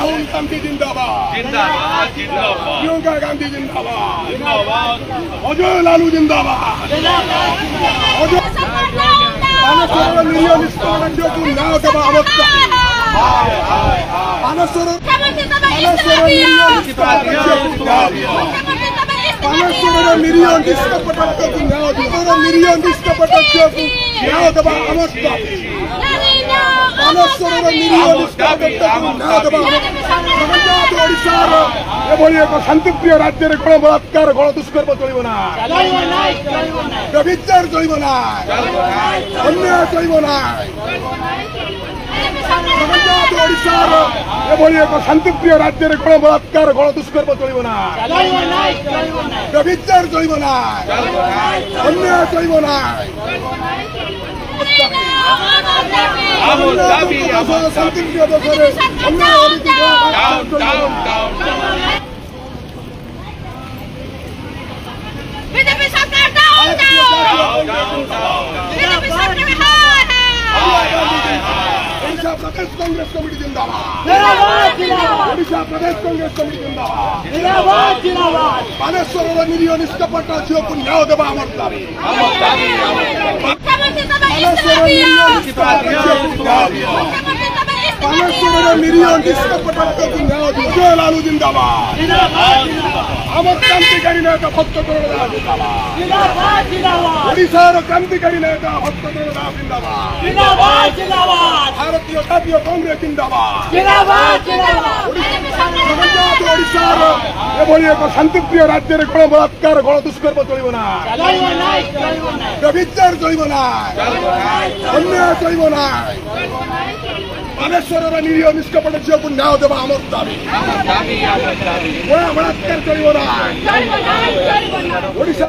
राहुल गांधी जिंदाबाद जिंदाबाद जिंदाबाद प्रियंका गांधी जिंदाबाद जिंदाबाद अजय लालू जिंदाबाद अजय निरीह निष्पादनযোগ্য ন্যায় দেওয়া অবস্থা বানেশ্বর নিরীহ নিষ্পাদনযোগ্য নিরীহ নিষ্পাদনযোগ্য ন্যায় দেওয়া অবস্থা এভাবে এক শান্তিপ্রিয় রাজ্যের গণবলাৎকার গণদুষ্কর্ম চলবে না, বিচার চলবে না, অন্যায় চলবে না। ওড়িশার এভাবে এক শান্তিপ্রিয় রাজ্যের গণবলাৎকার গণদুষ্কর্ম চলবে না, বিচার চলবে না, অন্যায় চলবে না। শান্তিপ্রিয় বছরে বিজেপি সরকার ডাউন বিজেপি সরকার ओडिशा प्रदेश कांग्रेस कमेटी जिंदाबाद ओडिशा प्रदेश कांग्रेस कमेटी जिंदाबाद बानेश्वर निरीह निष्कपट झील को न्याय देवा आम दाबी बानेश्वर निरीह निष्कपट न्याय अजय लालू जिंदाबाद आमर क्रांतिकारी नेता भक्त करुणा जिंदाबाद ओडिशार क्रांतिकारी नेता भक्त करुणा जिंदाबाद भारतीय जातीय कांग्रेस जिंदाबाद ओडिशार एभाবে এক শান্তিপ্রিয় রাজ্যের গণবলাৎকার গণদুষ্কর্ম চলবে না, বিচার চলবে না, অন্যায় চলবে না। বানেশ্বরের নিরীহ নিষ্কপট ঝিলକୁ ন্যায় দেওয়া আমার দাবি বলাৎকার চলবে না। ওড়িশা